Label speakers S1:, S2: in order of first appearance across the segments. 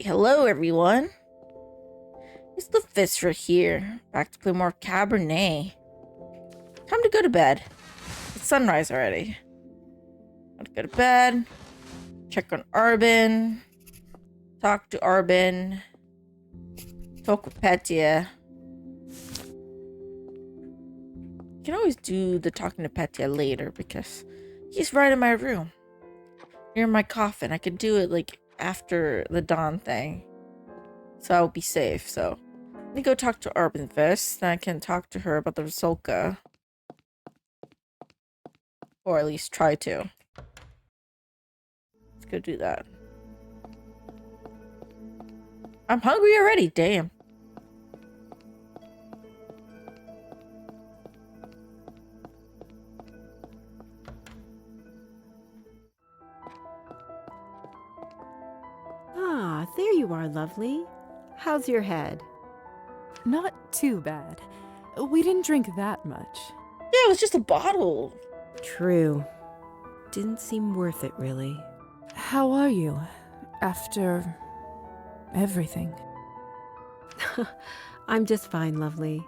S1: hello everyone. It's Luphisra here, back to play more Cabernet. Time to go to bed. It's sunrise already. Time to go to bed, check on Arbin, talk to Arbin, talk with Petya. You can always do the talking to Petya later because he's right in my room, near my coffin. I can do it like after the dawn thing, so I'll be safe. So let me go talk to Arbin first, then I can talk to her about the Rusalka, or at least try to. Let's go do that. I'm hungry already, damn.
S2: Ah, there you are, lovely. How's your head?
S3: Not too bad. We didn't drink that much.
S1: Yeah, it was just a bottle.
S2: True. Didn't seem worth it, really.
S3: How are you after everything?
S2: I'm just fine, lovely.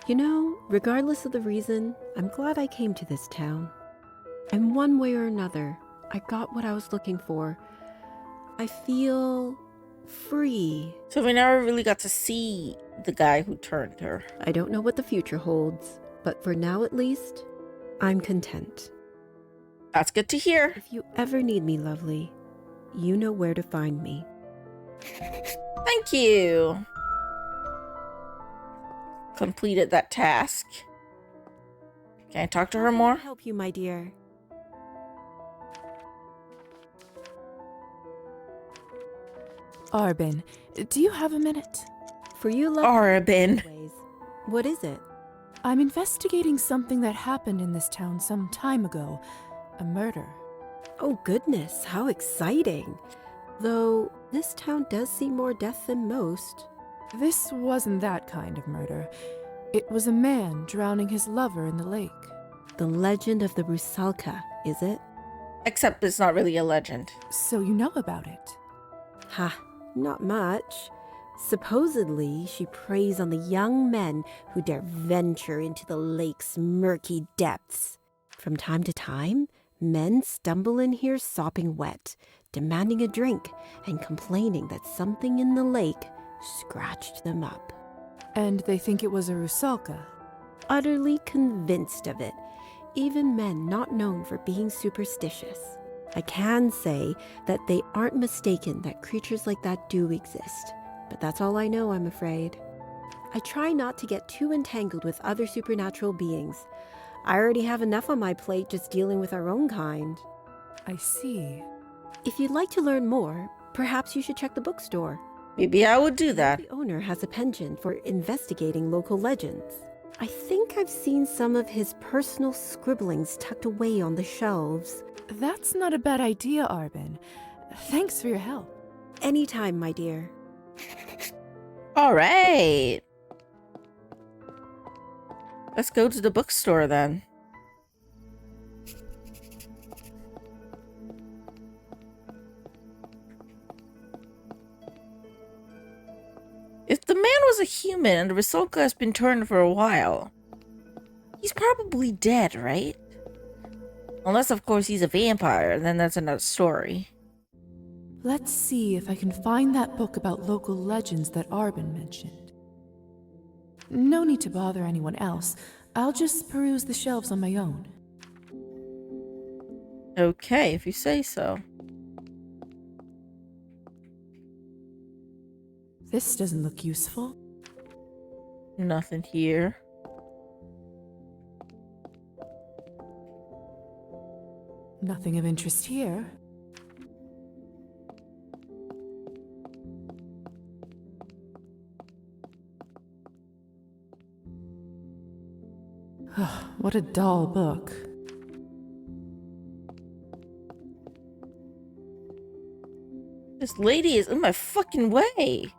S2: You know, regardless of the reason, I'm glad I came to this town. And one way or another, I got what I was looking for. I feel free.
S1: So we never really got to see the guy who turned her.
S2: I don't know what the future holds, but for now at least, I'm content.
S1: That's good to hear.
S2: If you ever need me, lovely, you know where to find me.
S1: Thank you. Completed that task. Can I talk to her more?
S2: Help you, my dear.
S3: Arbin, do you have a minute?
S2: For you, lovely.
S1: Arbin.
S2: Ways. What is it?
S3: I'm investigating something that happened in this town some time ago. A murder.
S2: Oh goodness, how exciting. Though this town does see more death than most.
S3: This wasn't that kind of murder. It was a man drowning his lover in the lake.
S2: The legend of the Rusalka, is it?
S1: Except it's not really a legend.
S3: So you know about it?
S2: Ha, not much. Supposedly, she preys on the young men who dare venture into the lake's murky depths. From time to time, men stumble in here sopping wet, demanding a drink and complaining that something in the lake scratched them up.
S3: And they think it was a Rusalka.
S2: Utterly convinced of it, even men not known for being superstitious. I can say that they aren't mistaken that creatures like that do exist, but that's all I know, I'm afraid. I try not to get too entangled with other supernatural beings. I already have enough on my plate just dealing with our own kind.
S3: I see.
S2: If you'd like to learn more, perhaps you should check the bookstore.
S1: Maybe I would do that.
S2: The owner has a penchant for investigating local legends. I think I've seen some of his personal scribblings tucked away on the shelves.
S3: That's not a bad idea, Arbin. Thanks for your help.
S2: Anytime, my dear.
S1: All right. Let's go to the bookstore then. If the man was a human and the Rusalka has been turned for a while, he's probably dead, right? Unless, of course, he's a vampire, then that's another story.
S3: Let's see if I can find that book about local legends that Arbin mentioned. No need to bother anyone else. I'll just peruse the shelves on my own.
S1: Okay, if you say so.
S3: This doesn't look useful.
S1: Nothing here.
S3: Nothing of interest here. What a dull book.
S1: This lady is in my fucking way.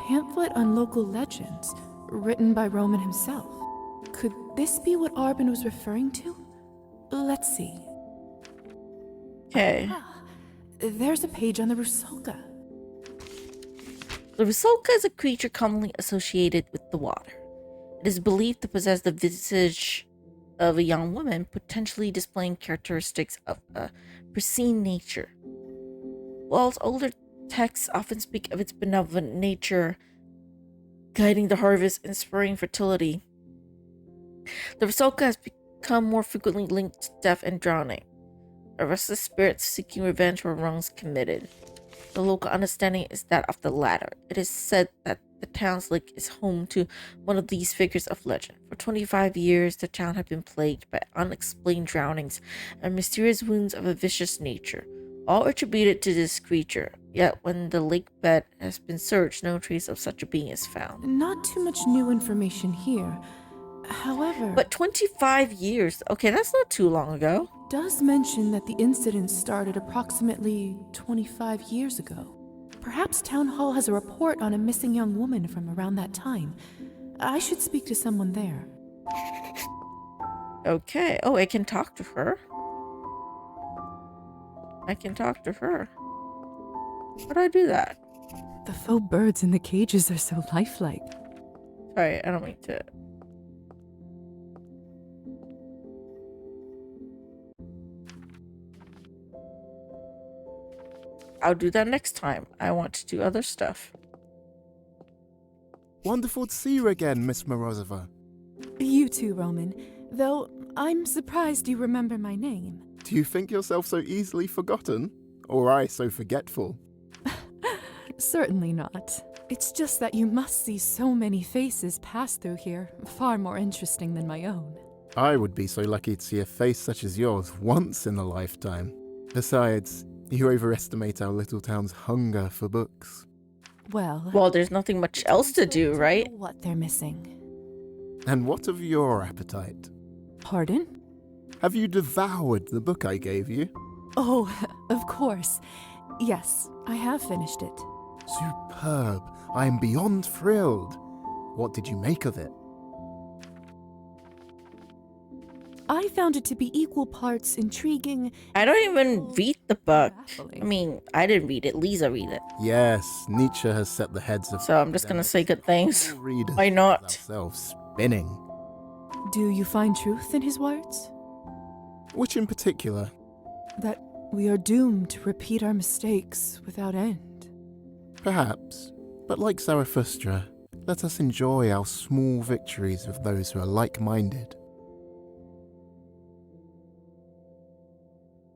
S3: pamphlet on local legends, written by Roman himself. Could this be what Arbin was referring to? Let's see.
S1: Okay.
S3: There's a page on the Rusalka.
S1: The Rusalka is a creature commonly associated with the water. It is believed to possess the visage of a young woman, potentially displaying characteristics of a pristine nature. Whilst older texts often speak of its benevolent nature, guiding the harvest and spurring fertility, the Rusalka has become more frequently linked to death and drowning, a restless spirit seeking revenge for wrongs committed. The local understanding is that of the latter. It is said that the town's lake is home to one of these figures of legend. For 25 years, the town had been plagued by unexplained drownings and mysterious wounds of a vicious nature, all attributed to this creature. Yet, when the lake bed has been searched, no trace of such a being is found.
S3: Not too much new information here. However,
S1: But 25 years? Okay, that's not too long ago.
S3: does mention that the incident started approximately 25 years ago. Perhaps Town Hall has a report on a missing young woman from around that time. I should speak to someone there.
S1: Okay. Oh, I can talk to her. I can talk to her. How do I do that?
S3: The faux birds in the cages are so lifelike.
S1: Sorry, I don't mean to. I'll do that next time. I want to do other stuff.
S4: Wonderful to see you again, Miss Morozova.
S3: You too, Roman. Though I'm surprised you remember my name.
S4: Do you think yourself so easily forgotten? Or I so forgetful?
S3: Certainly not. It's just that you must see so many faces pass through here, far more interesting than my own.
S4: I would be so lucky to see a face such as yours once in a lifetime. Besides, you overestimate our little town's hunger for books.
S1: Well, there's nothing much else to do, right?
S3: What they're missing.
S4: And what of your appetite?
S3: Pardon?
S4: Have you devoured the book I gave you?
S3: Oh, of course. Yes, I have finished it.
S4: Superb. I am beyond thrilled. What did you make of it?
S3: I found it to be equal parts intriguing.
S1: I don't even read the book.
S3: Baffling.
S1: I mean, I didn't read it. Lisa read it.
S4: Yes, Nietzsche has set the heads of...
S1: So I'm just gonna say good things.
S4: readers
S1: Why not?
S4: ourselves spinning.
S3: Do you find truth in his words?
S4: Which in particular?
S3: That we are doomed to repeat our mistakes without end.
S4: Perhaps. But like Zarathustra, let us enjoy our small victories with those who are like-minded.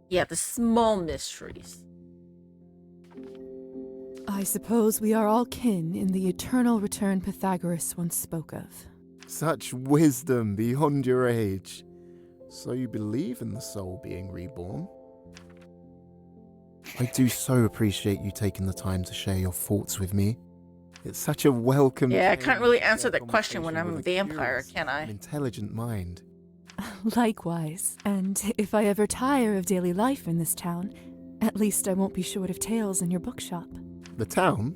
S1: Yeah, the small mysteries.
S3: I suppose we are all kin in the eternal return Pythagoras once spoke of.
S4: Such wisdom beyond your age. So you believe in the soul being reborn? I do so appreciate you taking the time to share your thoughts with me. It's such a welcome...
S1: Yeah, I can't really answer
S4: share
S1: that question when I'm
S4: conversation
S1: a
S4: with
S1: vampire,
S4: curious
S1: can I?
S4: and intelligent mind.
S3: Likewise. And if I ever tire of daily life in this town, at least I won't be short of tales in your bookshop.
S4: The town?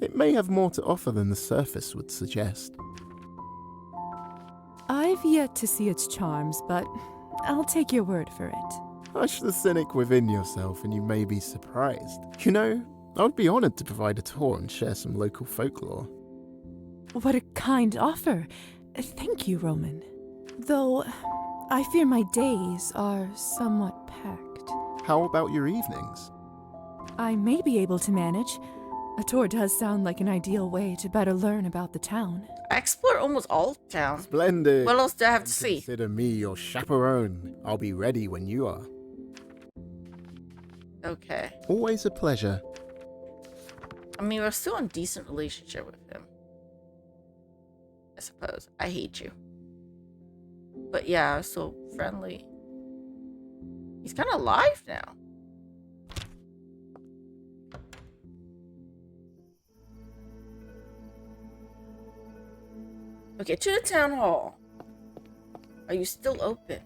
S4: It may have more to offer than the surface would suggest.
S3: I've yet to see its charms, but I'll take your word for it.
S4: Hush the cynic within yourself and you may be surprised. You know, I would be honoured to provide a tour and share some local folklore.
S3: What a kind offer. Thank you, Roman. Though, I fear my days are somewhat packed.
S4: How about your evenings?
S3: I may be able to manage. A tour does sound like an ideal way to better learn about the town.
S1: I explored almost all of town.
S4: Splendid.
S1: What else do I have to
S4: And
S1: see?
S4: Consider me your chaperone. I'll be ready when you are.
S1: Okay.
S4: Always a pleasure.
S1: I mean, we're still in a decent relationship with him. I suppose. I hate you. But yeah, I'm so friendly. He's kind of alive now. Okay, to the town hall. Are you still open?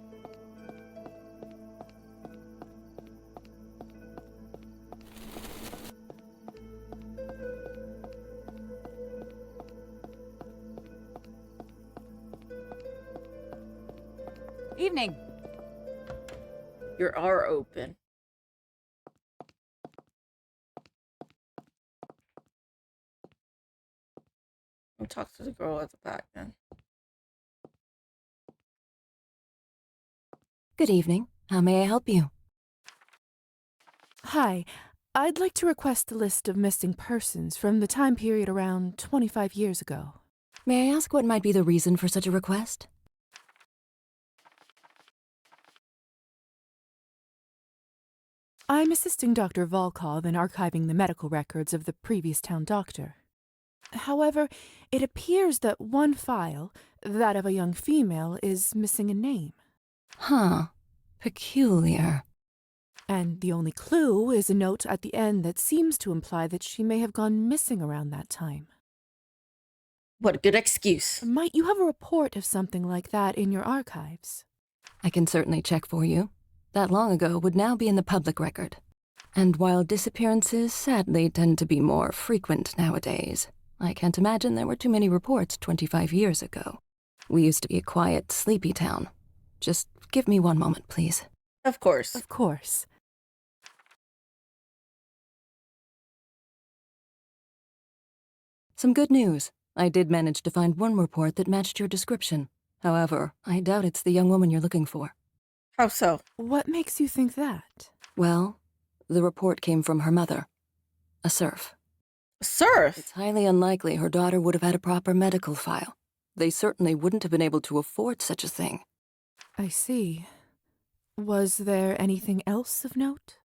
S5: Evening.
S1: You are open. I'll talk to the girl at the back then.
S5: Good evening. How may I help you?
S3: Hi. I'd like to request a list of missing persons from the time period around 25 years ago.
S5: May I ask what might be the reason for such a request?
S3: I'm assisting Dr. Volkov in archiving the medical records of the previous town doctor. However, it appears that one file, that of a young female, is missing a name.
S5: Huh. Peculiar.
S3: And the only clue is a note at the end that seems to imply that she may have gone missing around that time.
S1: What a good excuse.
S3: Might you have a report of something like that in your archives?
S5: I can certainly check for you. That long ago would now be in the public record. And while disappearances sadly tend to be more frequent nowadays, I can't imagine there were too many reports 25 years ago. We used to be a quiet, sleepy town. Just give me one moment, please.
S1: Of course.
S3: Of course.
S5: Some good news. I did manage to find one report that matched your description. However, I doubt it's the young woman you're looking for.
S1: How so?
S3: What makes you think that?
S5: Well, the report came from her mother, a serf.
S1: Serf?
S5: It's highly unlikely her daughter would have had a proper medical file. They certainly wouldn't have been able to afford such a thing.
S3: I see. Was there anything else of note?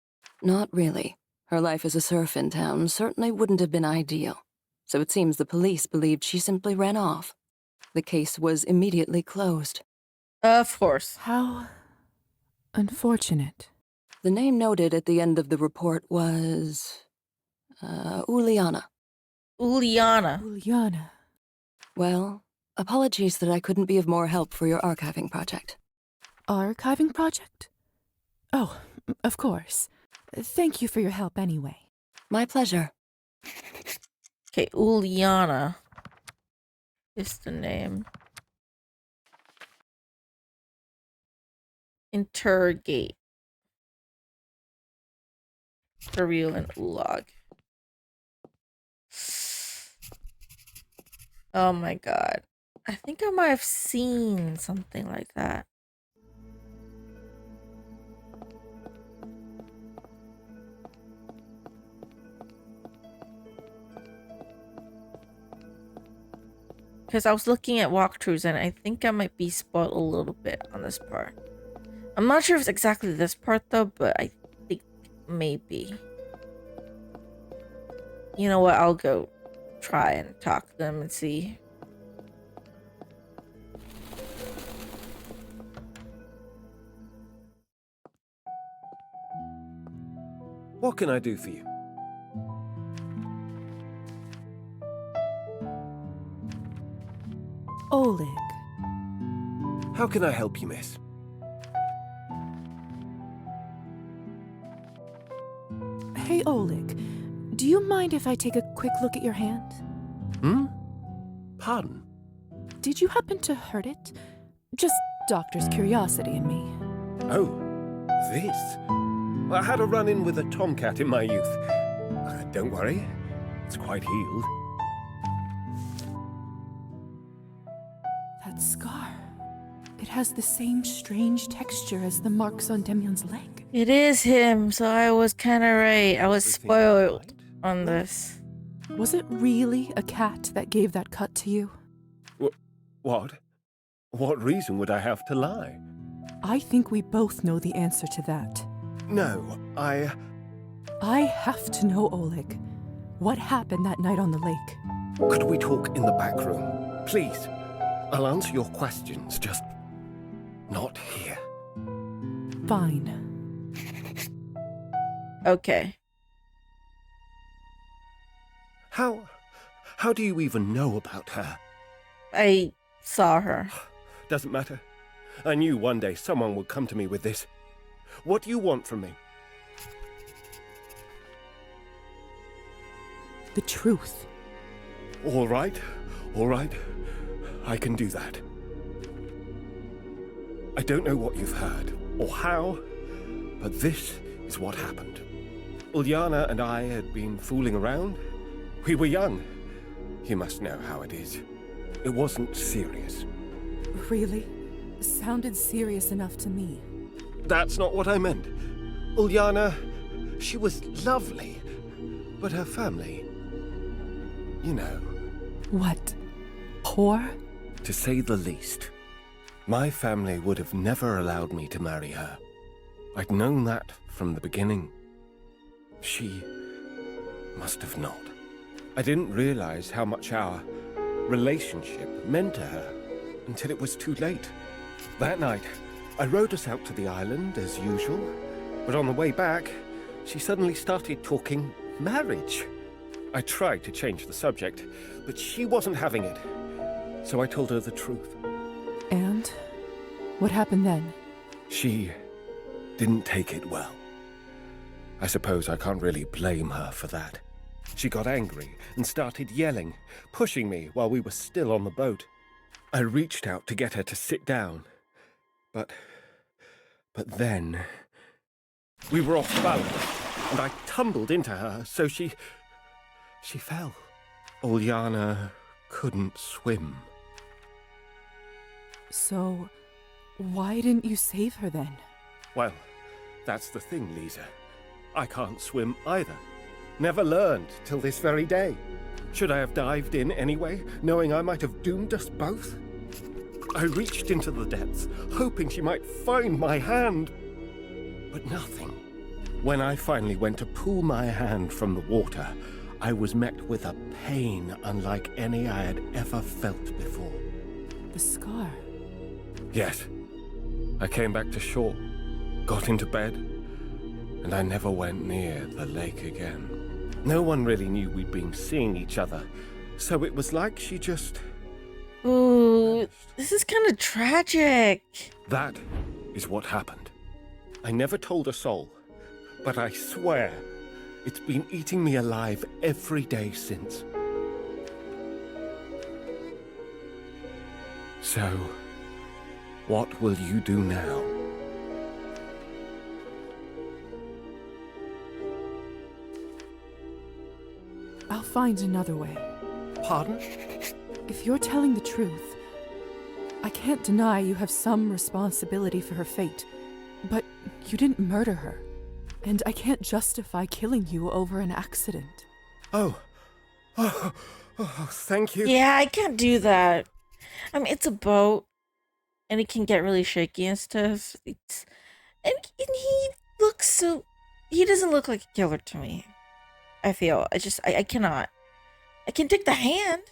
S5: Not really. Her life as a serf in town certainly wouldn't have been ideal. So it seems the police believed she simply ran off. The case was immediately closed.
S1: Of course.
S3: How unfortunate.
S5: The name noted at the end of the report was... Uliana.
S1: Uliana.
S3: Uliana.
S5: Well, apologies that I couldn't be of more help for your archiving project.
S3: Archiving project? Oh, of course. Thank you for your help anyway.
S5: My pleasure.
S1: Okay, Uliana is the name. Interrogate. Surreal and Ulag. Oh my god. I think I might have seen something like that. Because I was looking at walkthroughs and I think I might be spoiled a little bit on this part. I'm not sure if it's exactly this part though, but I think maybe. You know what? I'll go try and talk to them and see.
S6: What can I do for you?
S3: Oleg.
S6: How can I help you, miss?
S3: Hey, Oleg. Do you mind if I take a quick look at your hand?
S6: Pardon?
S3: Did you happen to hurt it? Just doctor's curiosity in me.
S6: Oh, this? I had a run-in with a tomcat in my youth. Don't worry, it's quite healed.
S3: That scar. It has the same strange texture as the marks on Demyan's leg.
S1: It is him, so I was kind of right. I was
S6: Everything
S1: spoiled
S6: right?
S1: on this.
S3: Was it really a cat that gave that cut to you?
S6: What? What reason would I have to lie?
S3: I think we both know the answer to that.
S6: No,
S3: I have to know, Oleg. What happened that night on the lake?
S6: Could we talk in the back room? Please. I'll answer your questions, just not here.
S3: Fine.
S1: Okay.
S6: How do you even know about her?
S1: I saw her.
S6: Doesn't matter. I knew one day someone would come to me with this. What do you want from me?
S3: The truth.
S6: All right. I can do that. I don't know what you've heard, or how, but this is what happened. Ulyana and I had been fooling around. We were young. You must know how it is. It wasn't serious.
S3: Really? Sounded serious enough to me.
S6: That's not what I meant. Ulyana, she was lovely, but her family, you know.
S3: What? Poor?
S6: To say the least. My family would have never allowed me to marry her. I'd known that from the beginning. She must have not. I didn't realize how much our relationship meant to her until it was too late. That night, I rode us out to the island as usual, but on the way back, she suddenly started talking marriage. I tried to change the subject, but she wasn't having it. So I told her the truth.
S3: And? What happened then?
S6: She didn't take it well. I suppose I can't really blame her for that. She got angry and started yelling, pushing me while we were still on the boat. I reached out to get her to sit down, but then we were off balance, and I tumbled into her, so she fell. Ulyana couldn't swim.
S3: So, why didn't you save her then?
S6: Well, that's the thing, Lisa. I can't swim either. Never learned till this very day. Should I have dived in anyway, knowing I might have doomed us both? I reached into the depths, hoping she might find my hand, but nothing. When I finally went to pull my hand from the water, I was met with a pain unlike any I had ever felt before.
S3: The scar.
S6: Yes. I came back to shore, got into bed, and I never went near the lake again. No one really knew we'd been seeing each other, so it was like she just...
S1: Ooh, this is kind of tragic.
S6: That is what happened. I never told a soul, but I swear it's been eating me alive every day since. So, what will you do now?
S3: I'll find another way.
S6: Pardon?
S3: If you're telling the truth, I can't deny you have some responsibility for her fate, but you didn't murder her, and I can't justify killing you over an accident.
S6: Oh, thank you.
S1: Yeah, I can't do that. I mean, it's a boat, and it can get really shaky and stuff. And he looks so... He doesn't look like a killer to me. I feel. I cannot. I can take the hand,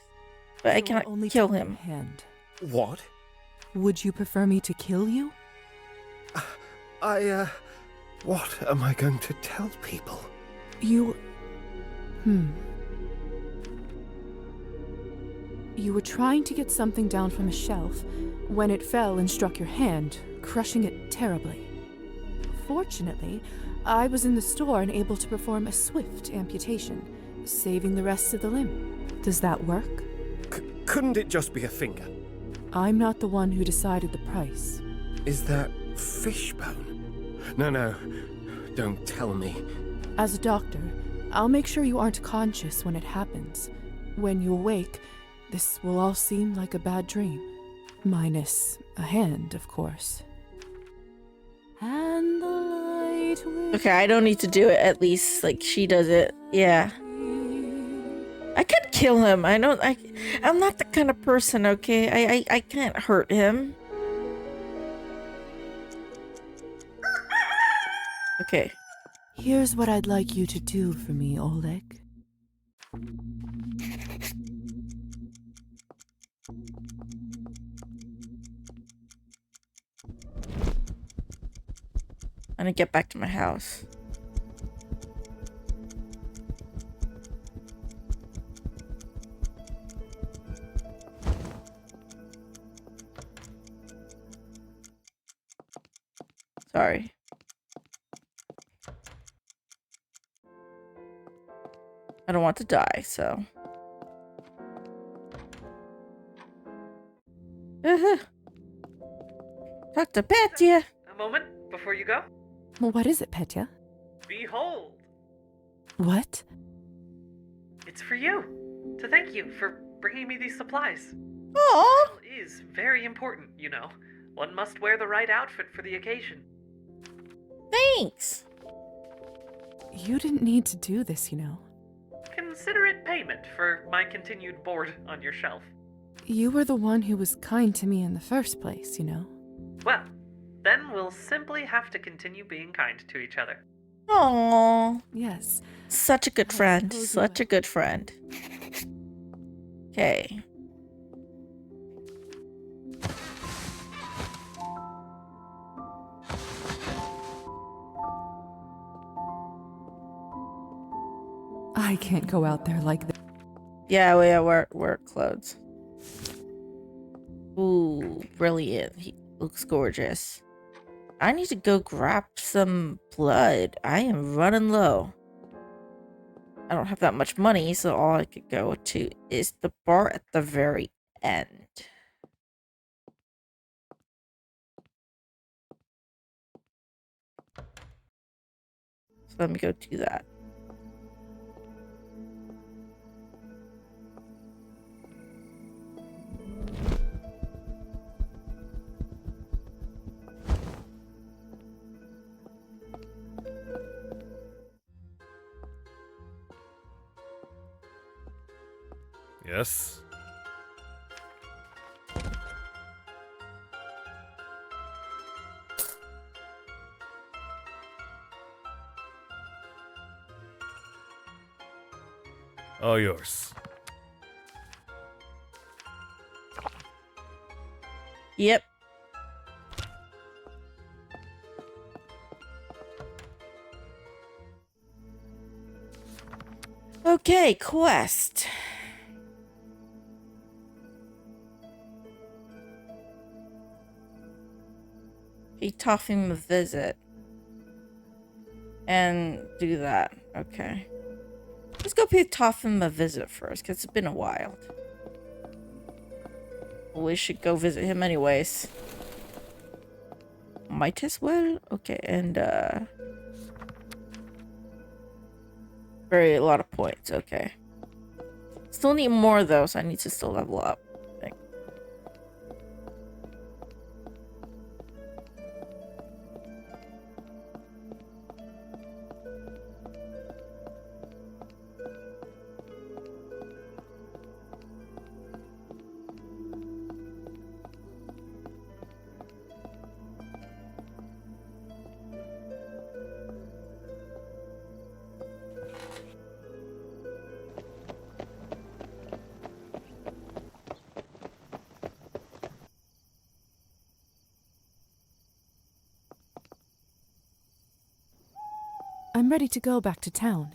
S1: but I cannot
S3: only
S1: kill
S3: take the
S1: him.
S3: hand.
S6: What?
S3: Would you prefer me to kill you?
S6: What am I going to tell people?
S3: You... You were trying to get something down from a shelf when it fell and struck your hand, crushing it terribly. Fortunately, I was in the store and able to perform a swift amputation, saving the rest of the limb. Does that work?
S6: Couldn't it just be a finger?
S3: I'm not the one who decided the price.
S6: Is that fishbone? No, don't tell me.
S3: As a doctor, I'll make sure you aren't conscious when it happens. When you awake, this will all seem like a bad dream. Minus a hand, of course. And the light will...
S1: Okay, I don't need to do it, at least. Like, she does it. Yeah. I could kill him. I'm not the kind of person, okay? I can't hurt him. Okay.
S3: Here's what I'd like you to do for me, Oleg.
S1: I'm gonna get back to my house. Sorry. I don't want to die, so. Time Talk to Petya.
S7: A moment before you go.
S3: Well, what is it, Petya?
S7: Behold,
S3: What?
S7: it's for you. To thank you for bringing me these supplies.
S1: Aw.
S7: It is very important, you know. One must wear the right outfit for the occasion.
S1: Thanks.
S3: You didn't need to do this, you know.
S7: Consider it payment for my continued board on your shelf.
S3: You were the one who was kind to me in the first place, you know.
S7: Well, then we'll simply have to continue being kind to each other.
S1: Aw.
S3: Yes.
S1: Such a good friend.
S3: suppose you
S1: Such a good friend. Okay.
S3: I can't go out there like this.
S1: Yeah, wear clothes. Ooh, brilliant. He looks gorgeous. I need to go grab some blood. I am running low. I don't have that much money, so all I could go to is the bar at the very end. So let me go do that.
S8: Yes? All yours.
S1: Yep. Okay, quest. Pay Toffim a visit. And do that. Okay. Let's go pay Toffim a visit first, because it's been a while. We should go visit him anyways. Might as well. Okay, and a lot of points. Okay. Still need more though, so I need to still level up. I think.
S3: I'm ready to go back to town.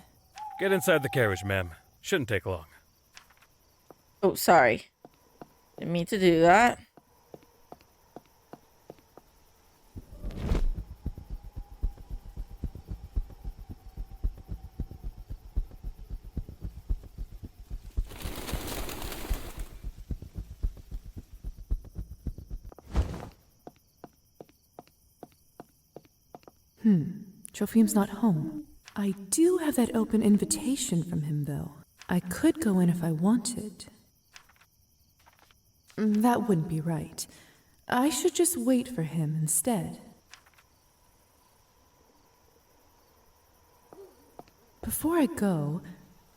S8: Get inside the carriage, ma'am. Shouldn't take long.
S1: Oh, sorry. Didn't mean to do that.
S3: Trofim's not home. I do have that open invitation from him, though. I could go in if I wanted. That wouldn't be right. I should just wait for him instead. Before I go,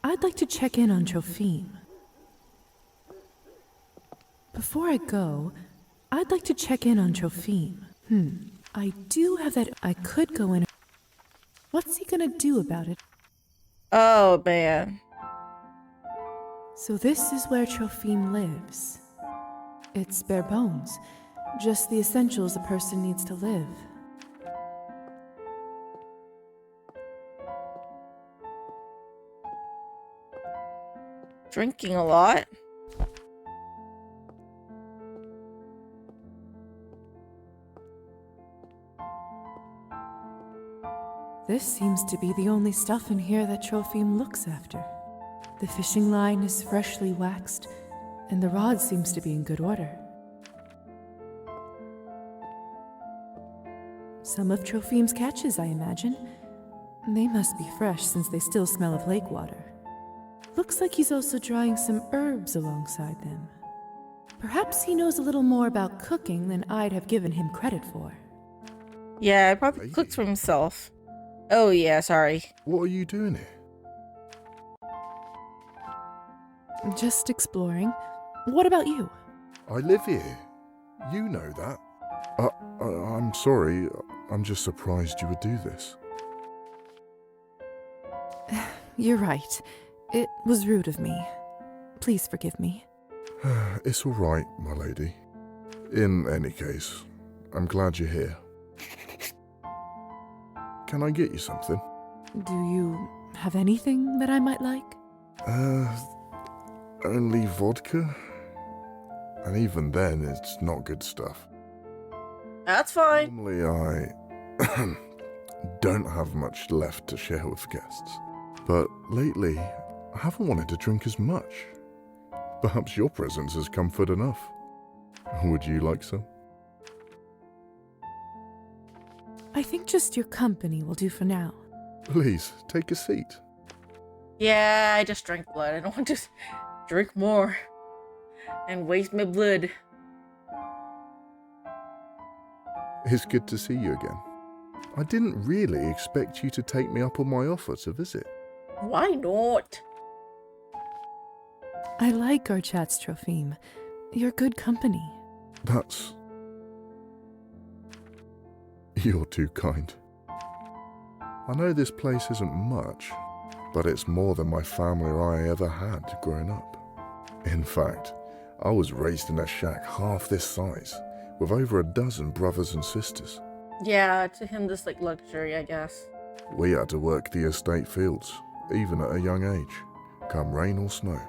S3: I'd like to check in on Trofim. I do have that. I could go in. What's he gonna do about it?
S1: Oh, man.
S3: So this is where Trofim lives. It's bare bones. Just the essentials a person needs to live.
S1: Drinking a lot.
S3: This seems to be the only stuff in here that Trofim looks after. The fishing line is freshly waxed, and the rod seems to be in good order. Some of Trophim's catches, I imagine. They must be fresh since they still smell of lake water. Looks like he's also drying some herbs alongside them. Perhaps he knows a little more about cooking than I'd have given him credit for.
S1: Yeah, he probably cooks for himself. Oh yeah, sorry.
S9: What are you doing here?
S3: Just exploring. What about you?
S9: I live here. You know that. I'm sorry. I'm just surprised you would do this.
S3: You're right. It was rude of me. Please forgive me.
S9: It's all right, my lady. In any case, I'm glad you're here. Can I get you something?
S3: Do you have anything that I might like?
S9: Only vodka? And even then, it's not good stuff.
S1: That's fine.
S9: Normally, I don't have much left to share with guests. But lately, I haven't wanted to drink as much. Perhaps your presence is comfort enough. Would you like some?
S3: I think just your company will do for now.
S9: Please, take a seat.
S1: Yeah, I just drank blood. I don't want to drink more and waste my blood.
S9: It's good to see you again. I didn't really expect you to take me up on my offer to visit.
S1: Why not?
S3: I like our chats, Trophim. You're good company.
S9: That's... You're too kind. I know this place isn't much, but it's more than my family or I ever had growing up. In fact, I was raised in a shack half this size, with over a dozen brothers and sisters.
S1: Yeah, to him this like luxury, I guess.
S9: We had to work the estate fields, even at a young age, come rain or snow.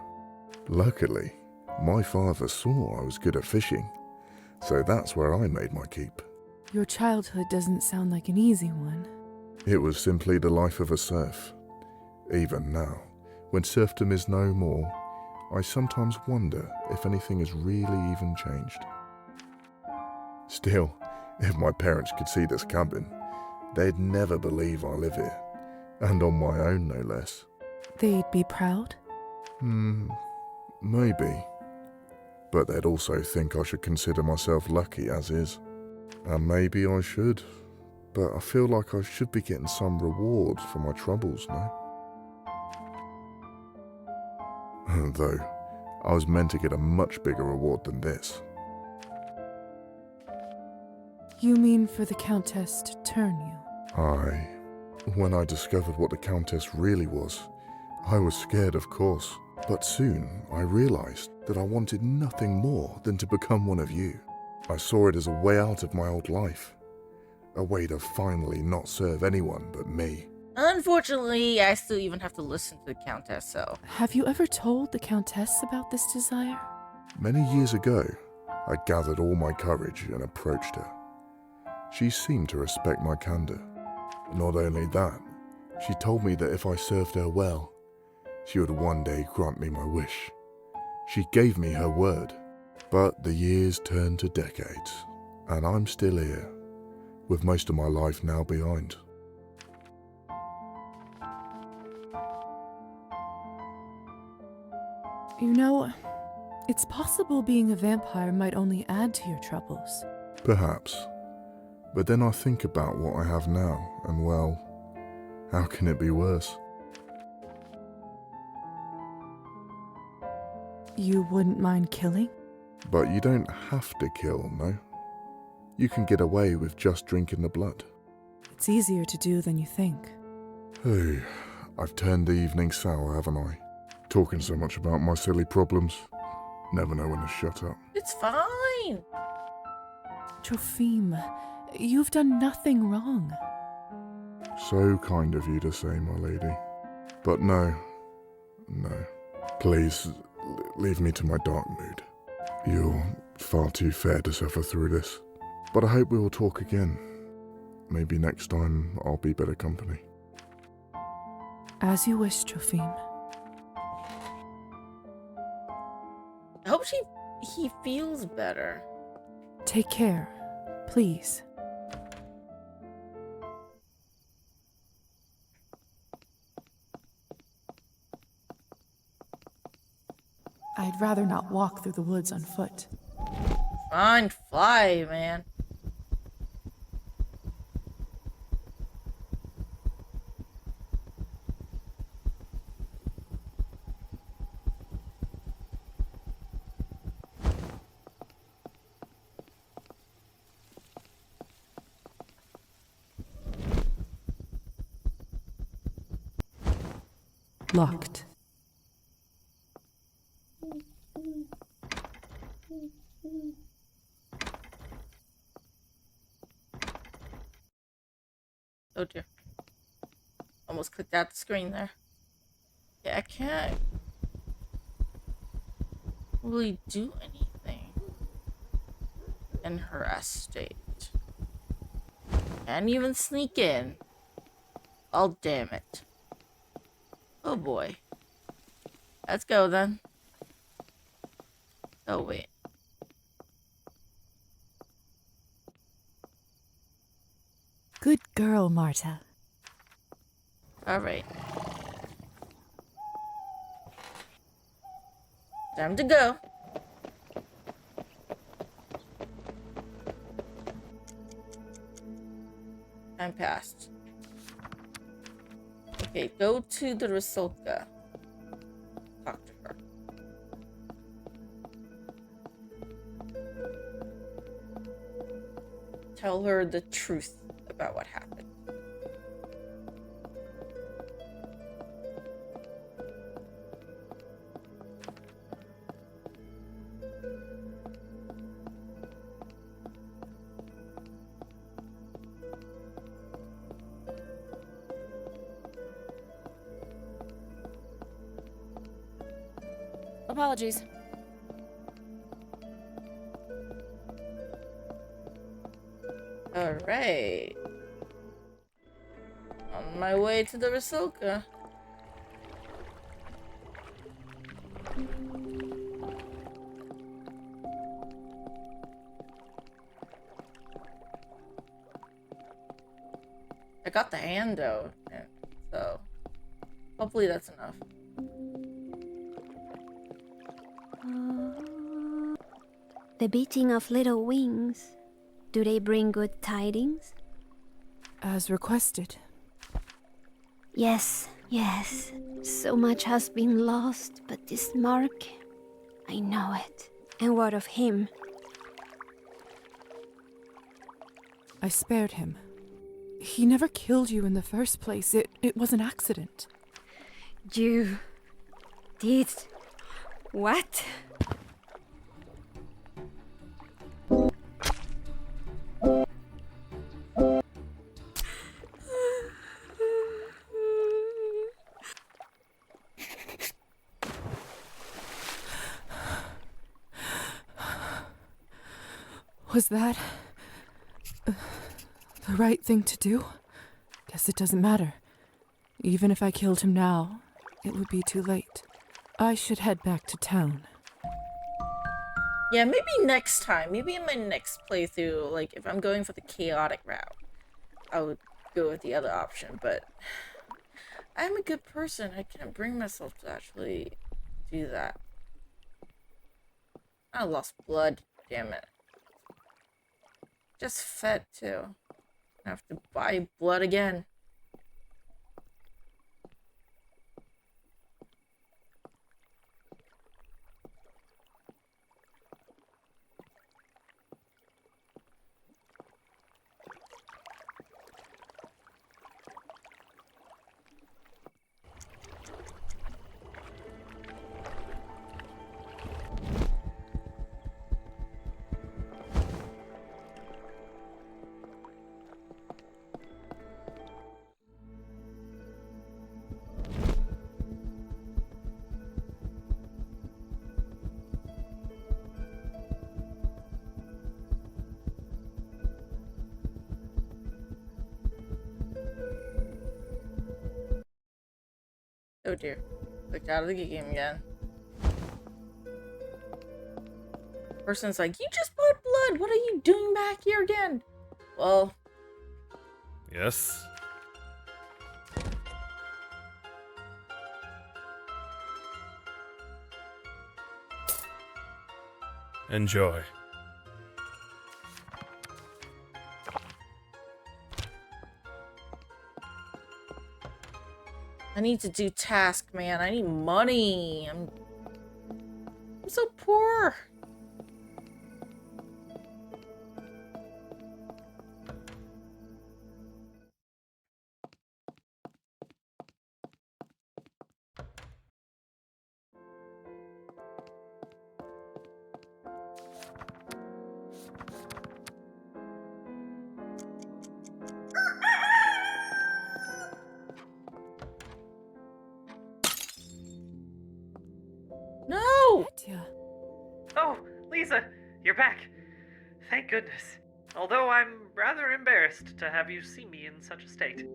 S9: Luckily, my father saw I was good at fishing, so that's where I made my keep.
S3: Your childhood doesn't sound like an easy one.
S9: It was simply the life of a serf. Even now, when serfdom is no more, I sometimes wonder if anything has really even changed. Still, if my parents could see this cabin, they'd never believe I live here, and on my own no less.
S3: They'd be proud?
S9: Maybe. But they'd also think I should consider myself lucky as is. And maybe I should, but I feel like I should be getting some reward for my troubles, no? Though, I was meant to get a much bigger reward than this.
S3: You mean for the Countess to turn you?
S9: Aye. When I discovered what the Countess really was, I was scared, of course. But soon I realized that I wanted nothing more than to become one of you. I saw it as a way out of my old life. A way to finally not serve anyone but me.
S1: Unfortunately, I still even have to listen to the Countess, so...
S3: Have you ever told the Countess about this desire?
S9: Many years ago, I gathered all my courage and approached her. She seemed to respect my candor. Not only that, she told me that if I served her well, she would one day grant me my wish. She gave me her word. But the years turned to decades, and I'm still here, with most of my life now behind.
S3: You know, it's possible being a vampire might only add to your troubles.
S9: Perhaps. But then I think about what I have now, and well, how can it be worse?
S3: You wouldn't mind killing?
S9: But you don't have to kill, no? You can get away with just drinking the blood.
S3: It's easier to do than you think.
S9: Hey, I've turned the evening sour, haven't I? Talking so much about my silly problems. Never know when to shut up.
S1: It's fine.
S3: Trophim, you've done nothing wrong.
S9: So kind of you to say, my lady. But no. Please, leave me to my dark mood. You're far too fair to suffer through this. But I hope we will talk again. Maybe next time I'll be better company.
S3: As you wish, Trophim.
S1: I hope he feels better.
S3: Take care, please. I'd rather not walk through the woods on foot.
S1: Fine, fly, man.
S3: Locked.
S1: Oh dear. Almost clicked out the screen there. Yeah, I can't really do anything in her estate. Can't even sneak in. Oh, damn it. Oh boy. Let's go then. Oh, wait.
S3: Good girl, Marta.
S1: Alright. Time to go. Time passed. Okay, go to the Rusalka. Talk to her. Tell her the truth about what happened.
S10: Apologies.
S1: Alright. On my way to the Rusalka. I got the hand though, and so hopefully that's enough.
S11: The beating of little wings. Do they bring good tidings?
S3: As requested.
S11: Yes, yes. So much has been lost, but this mark, I know it. And what of him?
S3: I spared him. He never killed you in the first place. It was an accident.
S11: You did what?
S3: Was that the right thing to do? Guess it doesn't matter. Even if I killed him now, it would be too late. I should head back to town.
S1: Yeah, maybe next time. Maybe in my next playthrough, like, if I'm going for the chaotic route, I would go with the other option, but I'm a good person. I can't bring myself to actually do that. I lost blood. Damn it. Just fed, too. I have to buy blood again. Oh dear. Clicked out of the game again. Person's like, you just bought blood! What are you doing back here again? Well...
S8: Yes? Enjoy.
S1: I need to do task, man. I need money. I'm so poor. No!
S3: Petya.
S7: Oh, Lisa, you're back. Thank goodness. Although I'm rather embarrassed to have you see me in such a state.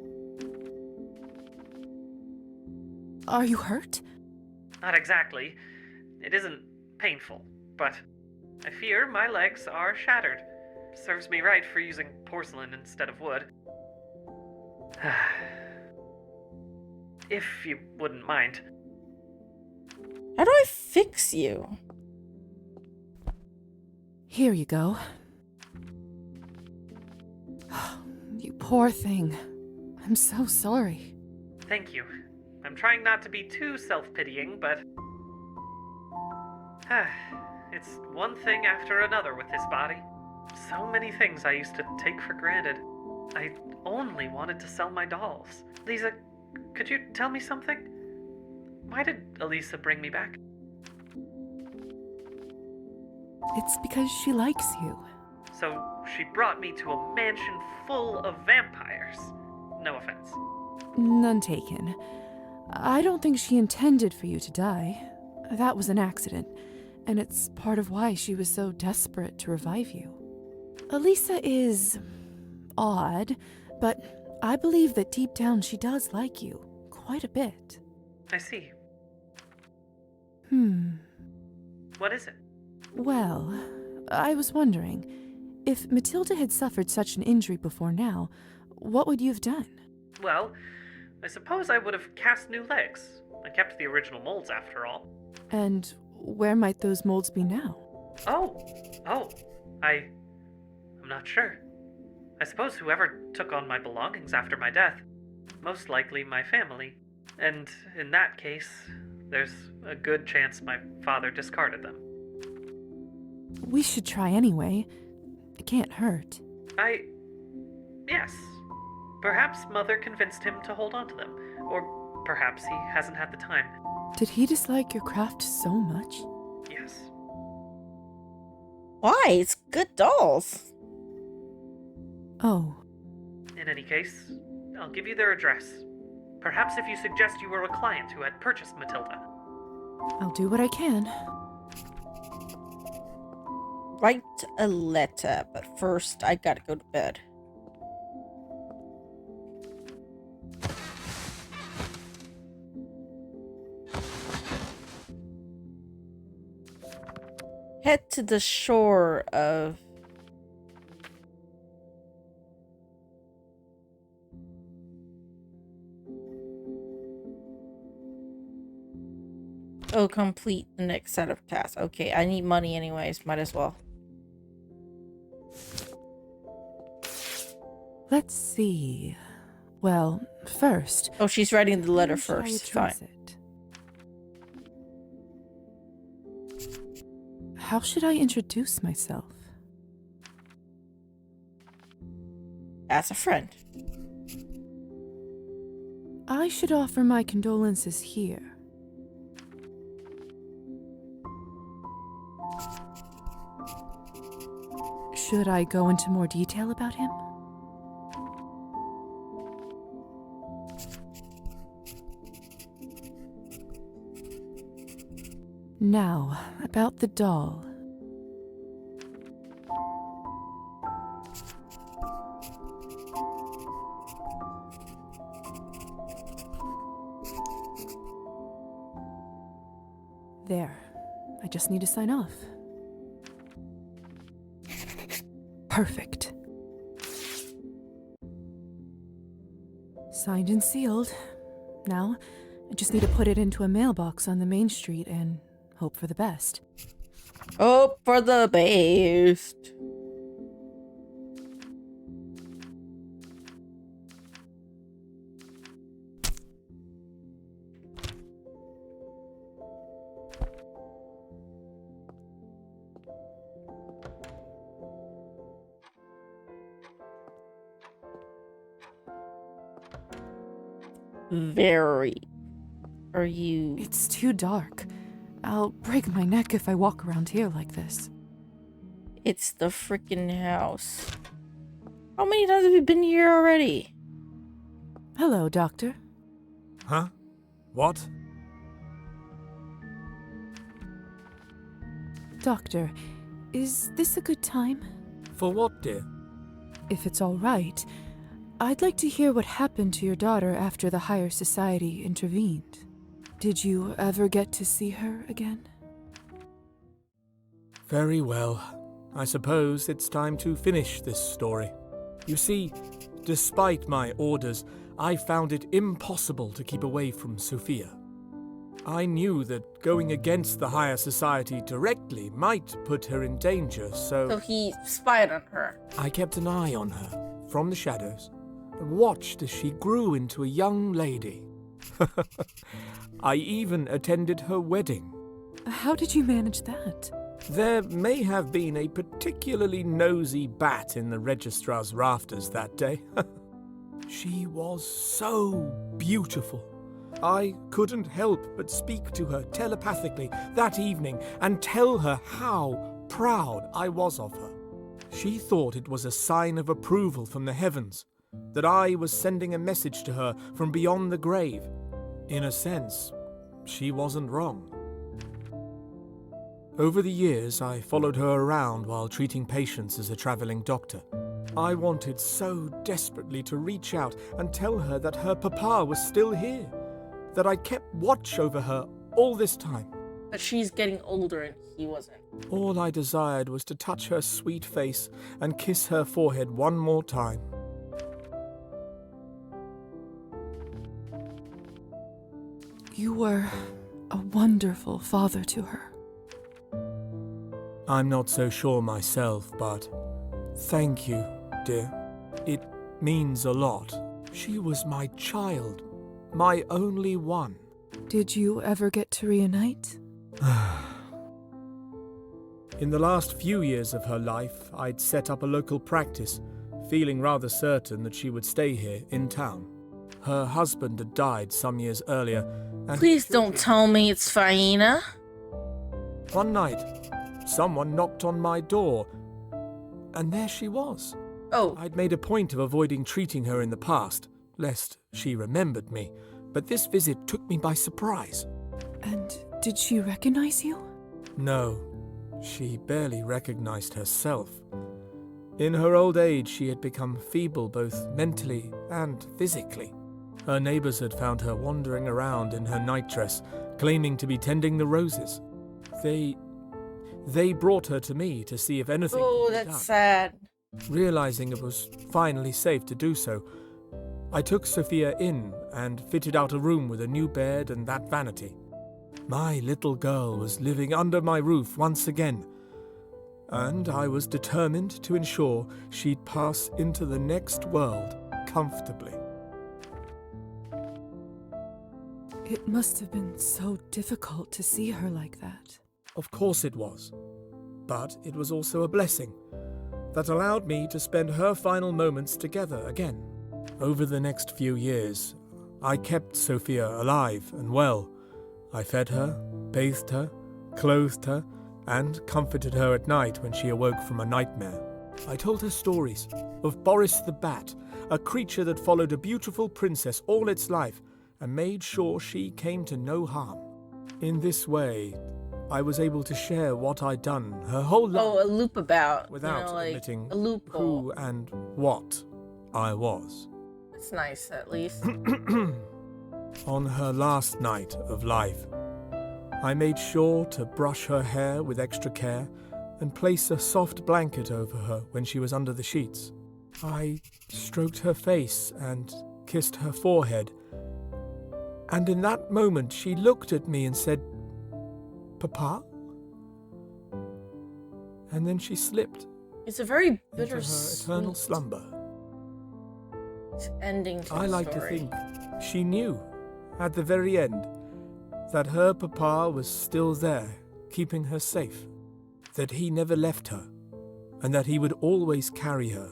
S3: Are you hurt?
S7: Not exactly. It isn't painful, but I fear my legs are shattered. Serves me right for using porcelain instead of wood. If you wouldn't mind.
S1: How do I fix you?
S3: Here you go. You poor thing. I'm so sorry.
S7: Thank you. I'm trying not to be too self-pitying, but... it's one thing after another with this body. So many things I used to take for granted. I only wanted to sell my dolls. Lisa, could you tell me something? Why did Elisa bring me back?
S3: It's because she likes you.
S7: So she brought me to a mansion full of vampires. No offense.
S3: None taken. I don't think she intended for you to die. That was an accident, and it's part of why she was so desperate to revive you. Elisa is odd, but I believe that deep down she does like you quite a bit.
S7: I see. What is it?
S3: Well, I was wondering, if Matilda had suffered such an injury before now, what would you have done?
S7: Well, I suppose I would have cast new legs. I kept the original molds after all.
S3: And where might those molds be now?
S7: I'm not sure. I suppose whoever took on my belongings after my death, most likely my family. And in that case, there's a good chance my father discarded them.
S3: We should try anyway. It can't hurt.
S7: Yes. Perhaps Mother convinced him to hold on to them. Or perhaps he hasn't had the time.
S3: Did he dislike your craft so much?
S7: Yes.
S1: Why? It's good dolls.
S3: Oh.
S7: In any case, I'll give you their address. Perhaps if you suggest you were a client who had purchased Matilda.
S3: I'll do what I can.
S1: Write a letter, but first I gotta go to bed. Head to the shore of... Oh, complete the next set of tasks. Okay, I need money anyways. Might as well.
S3: Let's see. Well, first...
S1: Oh, she's writing the letter
S3: where should I
S1: first. Fine.
S3: address it? How should I introduce myself?
S1: As a friend.
S3: I should offer my condolences here. Should I go into more detail about him? Now, about the doll. There. I just need to sign off. Perfect. Signed and sealed. Now, I just need to put it into a mailbox on the main street and hope for the best.
S1: Hope for the best. Very. Are you...
S3: It's too dark. I'll break my neck if I walk around here like this.
S1: It's the freaking house. How many times have you been here already?
S3: Hello, Doctor.
S8: Huh? What?
S3: Doctor, is this a good time?
S8: For what, dear?
S3: If it's all right, I'd like to hear what happened to your daughter after the higher society intervened. Did you ever get to see her again?
S8: Very well. I suppose it's time to finish this story. You see, despite my orders, I found it impossible to keep away from Sophia. I knew that going against the higher society directly might put her in danger,
S1: So he spied on her.
S8: I kept an eye on her from the shadows and watched as she grew into a young lady. I even attended her wedding.
S3: How did you manage that?
S8: There may have been a particularly nosy bat in the registrar's rafters that day. She was so beautiful. I couldn't help but speak to her telepathically that evening and tell her how proud I was of her. She thought it was a sign of approval from the heavens, that I was sending a message to her from beyond the grave. In a sense, she wasn't wrong. Over the years, I followed her around while treating patients as a traveling doctor. I wanted so desperately to reach out and tell her that her papa was still here, that I kept watch over her all this time.
S1: But she's getting older and he wasn't.
S8: All I desired was to touch her sweet face and kiss her forehead one more time.
S3: You were a wonderful father to her.
S8: I'm not so sure myself, but thank you, dear. It means a lot. She was my child, my only one.
S3: Did you ever get to reunite?
S8: In the last few years of her life, I'd set up a local practice, feeling rather certain that she would stay here in town. Her husband had died some years earlier, and
S1: Please don't tell me it's Faina.
S8: one night, someone knocked on my door, and there she was.
S1: Oh,
S8: I'd made a point of avoiding treating her in the past, lest she remembered me, but this visit took me by surprise.
S3: And did she recognize you?
S8: No, she barely recognized herself. In her old age, she had become feeble both mentally and physically. Her neighbors had found her wandering around in her nightdress, claiming to be tending the roses. They brought her to me to see if anything
S1: oh,
S8: could be
S1: that's
S8: done.
S1: sad.
S8: Realizing it was finally safe to do so, I took Sophia in and fitted out a room with a new bed and that vanity. My little girl was living under my roof once again, and I was determined to ensure she'd pass into the next world comfortably.
S3: It must have been so difficult to see her like that.
S8: Of course it was, but it was also a blessing that allowed me to spend her final moments together again. Over the next few years, I kept Sophia alive and well. I fed her, bathed her, clothed her, and comforted her at night when she awoke from a nightmare. I told her stories of Boris the Bat, a creature that followed a beautiful princess all its life and made sure she came to no harm. In this way, I was able to share what I'd done her whole life.
S1: Oh, a loop about.
S8: Without
S1: like
S8: admitting
S1: a loophole.
S8: who and what I was.
S1: That's nice, at least.
S8: On her last night of life, I made sure to brush her hair with extra care and place a soft blanket over her when she was under the sheets. I stroked her face and kissed her forehead, and in that moment she looked at me and said, "Papa?" and then she slipped
S1: It's a very
S8: into
S1: bitter,
S8: her eternal slumber.
S1: ending to
S8: I
S1: the
S8: like
S1: story.
S8: to think she knew, at the very end, that her papa was still there, keeping her safe, that he never left her, and that he would always carry her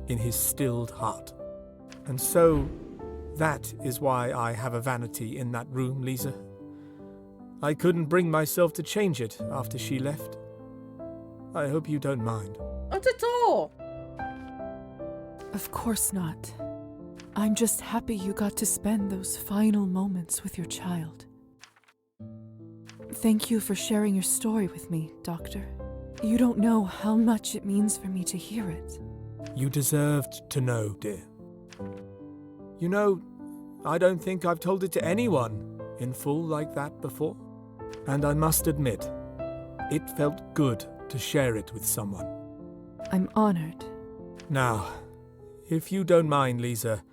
S8: in his stilled heart. And so, that is why I have a vanity in that room, Lisa. I couldn't bring myself to change it after she left. I hope you don't mind.
S1: Not at all.
S3: Of course not. I'm just happy you got to spend those final moments with your child. Thank you for sharing your story with me, Doctor. You don't know how much it means for me to hear it.
S8: You deserved to know, dear. You know, I don't think I've told it to anyone in full like that before. And I must admit, it felt good to share it with someone.
S3: I'm honored.
S8: Now, if you don't mind, Lisa,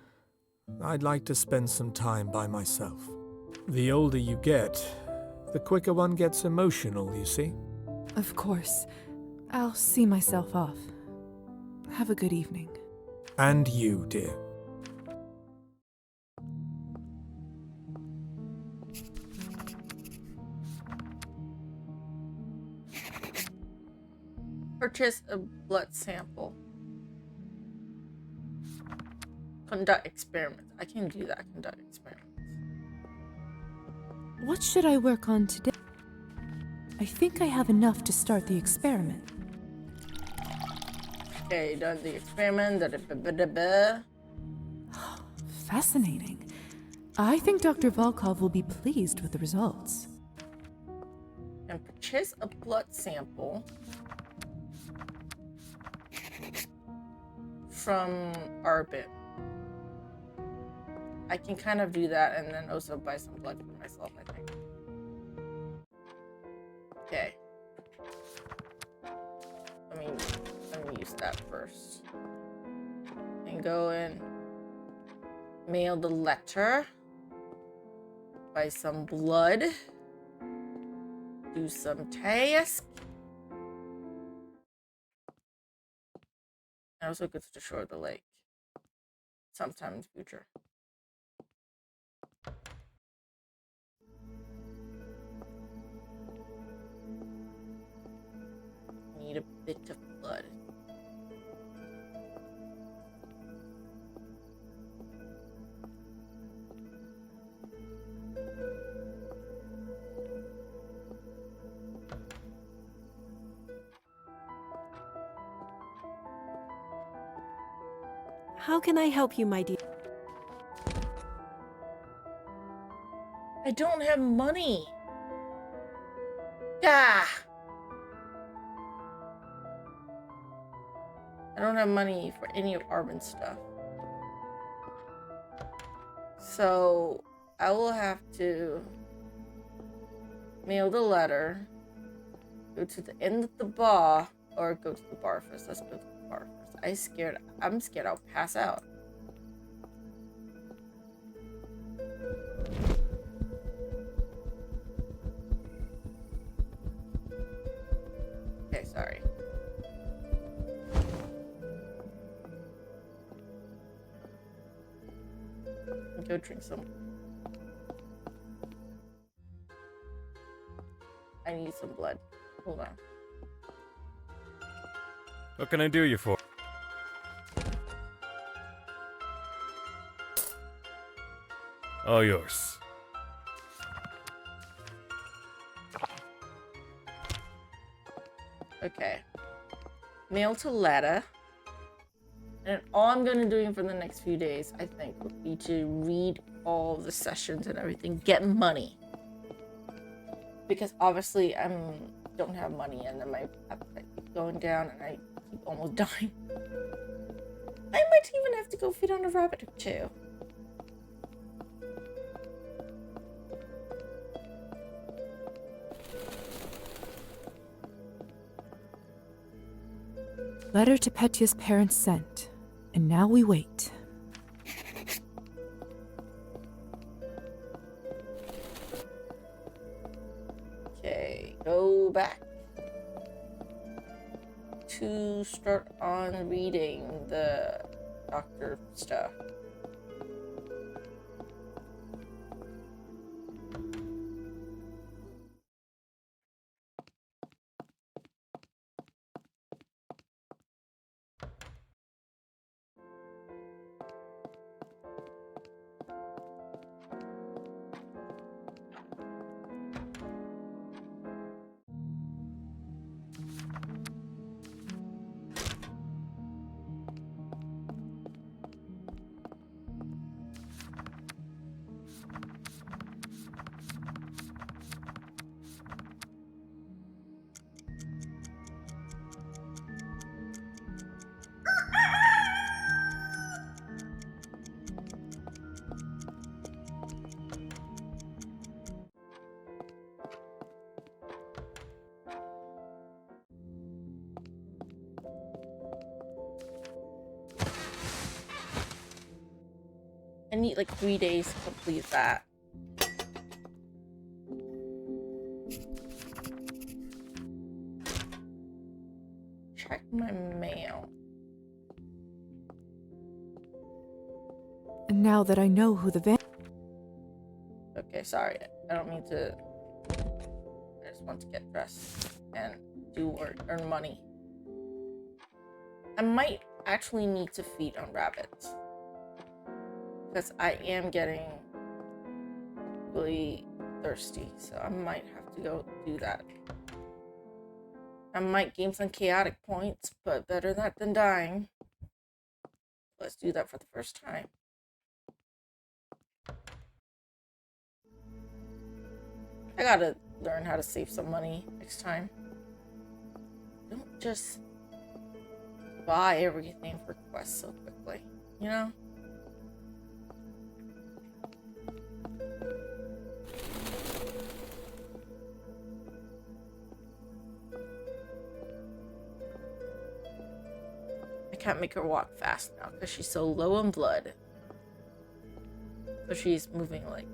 S8: I'd like to spend some time by myself. The older you get, the quicker one gets emotional, you see.
S3: Of course. I'll see myself off. Have a good evening.
S8: And you, dear.
S1: Purchase a blood sample. Conduct experiments. I can do that. Conduct experiments.
S3: What should I work on today? I think I have enough to start the experiment.
S1: Okay, done the experiment. Da-da-ba-ba-da-ba.
S3: Fascinating. I think Dr. Volkov will be pleased with the results.
S1: And purchase a blood sample from Arbit. I can kind of do that and then also buy some blood for myself, I think. Okay. Let me use that first. And go and mail the letter. Buy some blood. Do some tasks. And also go to the shore of the lake. Sometime in the future. Need a bit of blood.
S2: How can I help you, my dear?
S1: I don't have money. Ah! I don't have money for any of Arvin's stuff. So I will have to mail the letter, go to the end of the bar, or go to the bar first. Let's go to the bar first. I'm scared I'll pass out. Okay, sorry. Go drink some. I need some blood. Hold on.
S10: What can I do you for? All yours.
S1: Okay. Mail to Letta. And all I'm going to do for the next few days, I think, would be to read all the sessions and everything. Get money. Because obviously I don't have money and then my appetite keeps going down and I keep almost dying. I might even have to go feed on a rabbit or two.
S3: Letter to Petya's parents sent, and now we wait.
S1: Okay, go back. to start on reading the doctor stuff. I need like 3 days to complete that. Check my mail.
S3: And now that I know who the
S1: Okay, sorry. I don't mean to. I just want to get dressed and do work, earn money. I might actually need to feed on rabbits. Because I am getting really thirsty, so I might have to go do that. I might gain some chaotic points, but better that than dying. Let's do that for the first time. I gotta learn how to save some money next time. Don't just buy everything for quests so quickly, you know? I can't make her walk fast now because she's so low on blood. So she's moving like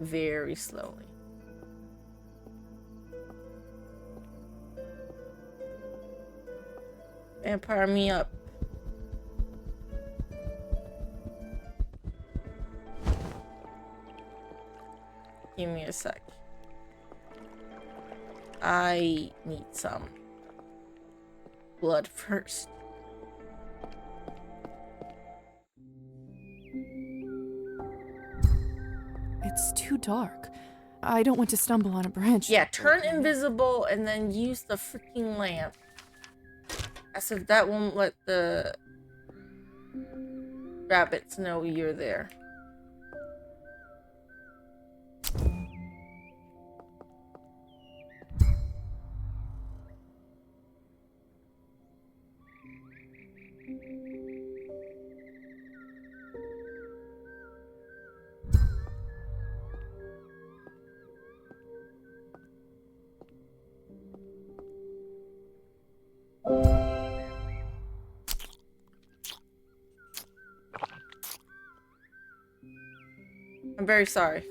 S1: very slowly. Vampire me up. Give me a sec. I need some blood first.
S3: It's too dark. I don't want to stumble on a branch.
S1: Yeah, turn invisible and then use the freaking lamp. As if that won't let the rabbits know you're there. I'm very sorry,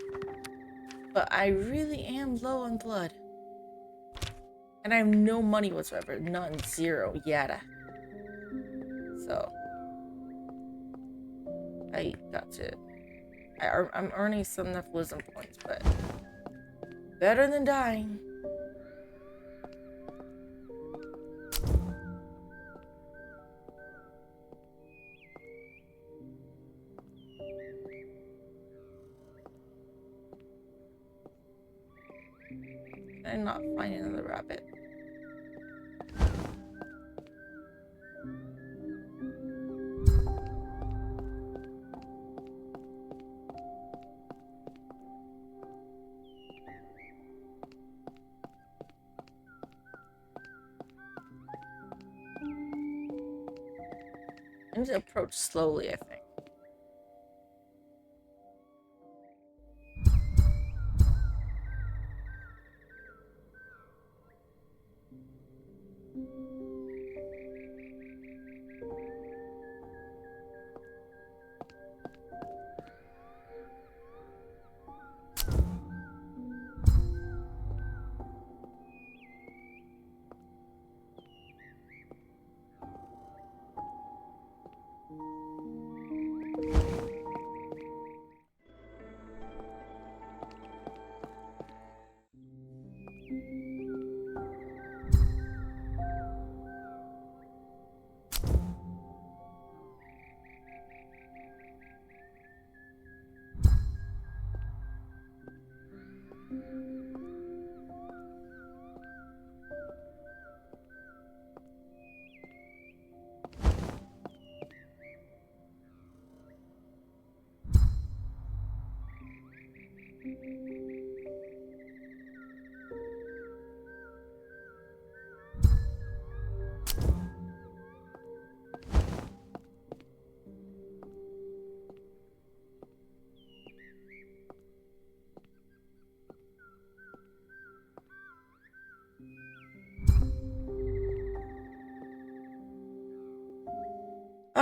S1: but I really am low on blood. And I have no money whatsoever. None. Zero. Yada. So I got to... I'm earning some nephilisim points, but better than dying. Can I not find another rabbit? I need to approach slowly, I think.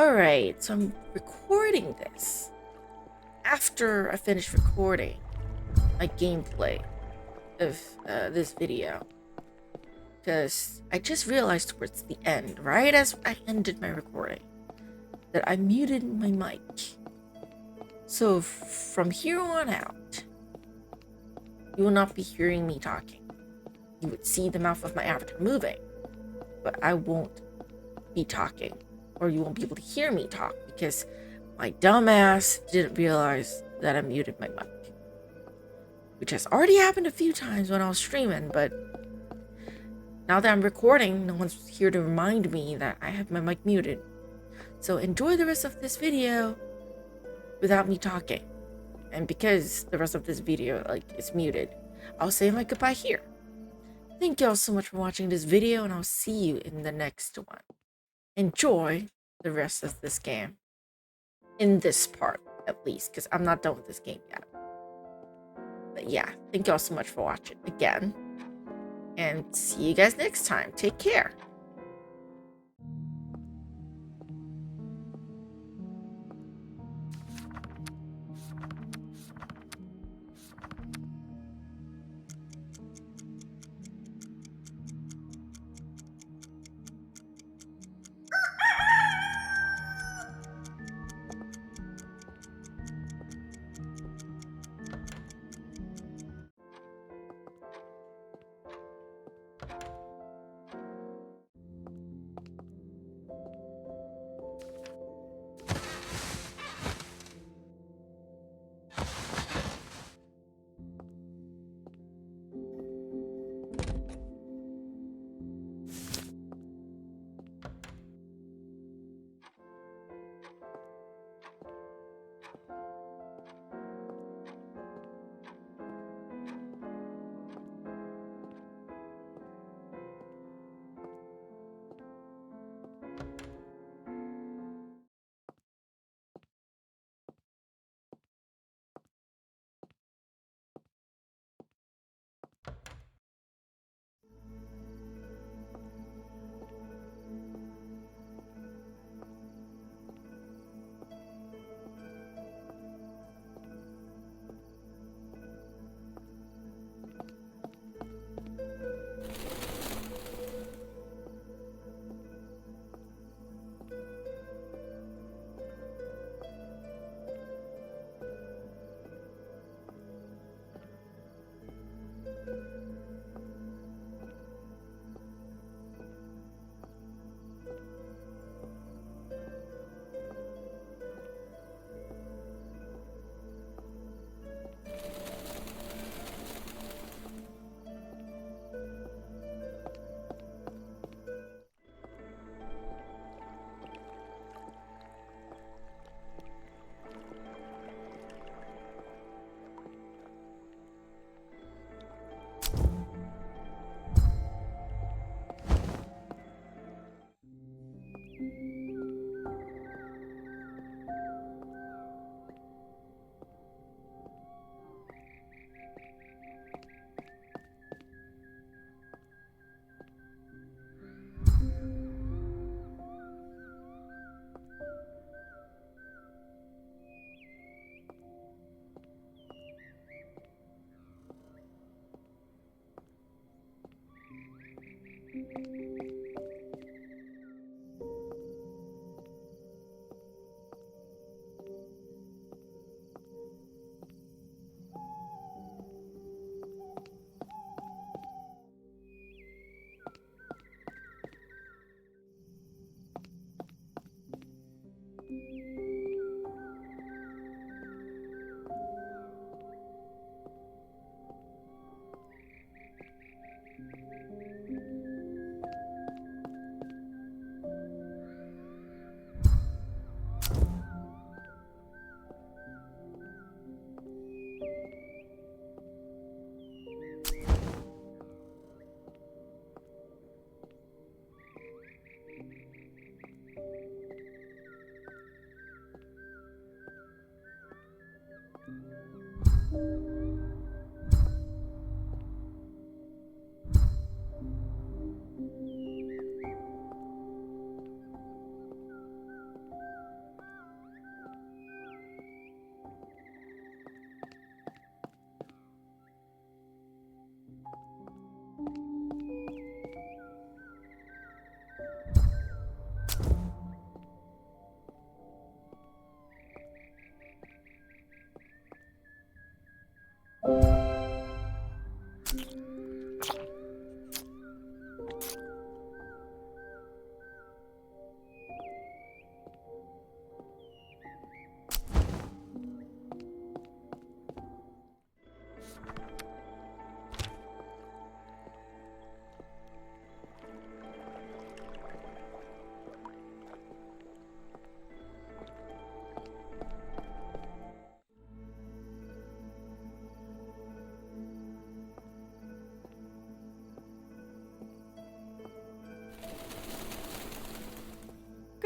S1: Alright, so I'm recording this after I finish recording my gameplay of this video. Because I just realized towards the end, right as I ended my recording, that I muted my mic. So from here on out, you will not be hearing me talking. You would see the mouth of my avatar moving, but I won't be talking, or you won't be able to hear me talk because my dumbass didn't realize that I muted my mic. Which has already happened a few times when I was streaming, but now that I'm recording, no one's here to remind me that I have my mic muted. So enjoy the rest of this video without me talking. And because the rest of this video is muted, I'll say my goodbye here. Thank y'all so much for watching this video, and I'll see you in the next one. Enjoy the rest of this game. In this part, at least, because I'm not done with this game yet. But yeah, thank y'all so much for watching again. And see you guys next time. Take care.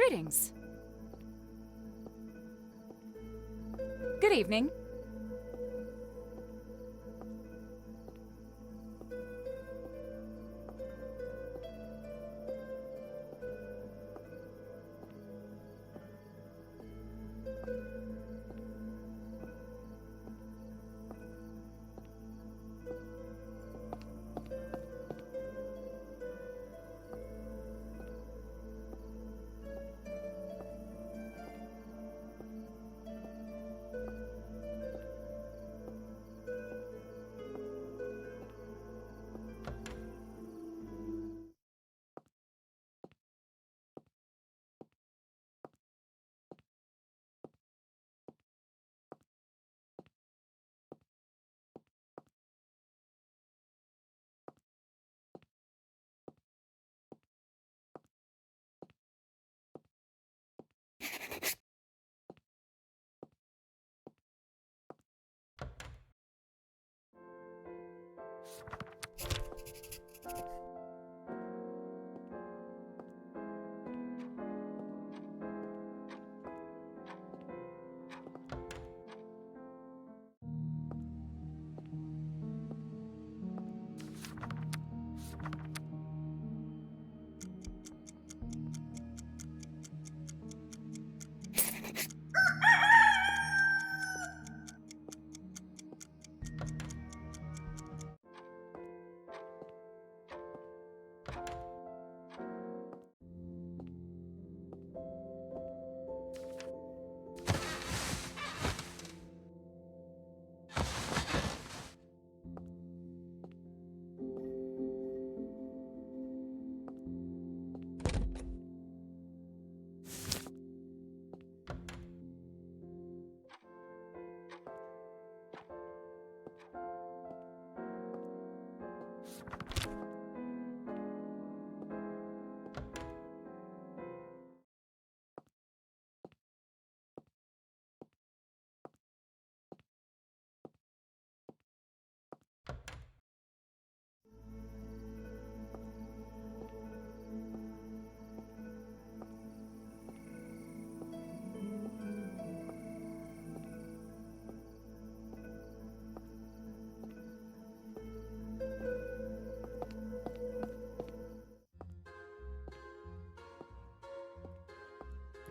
S12: Greetings. Good evening.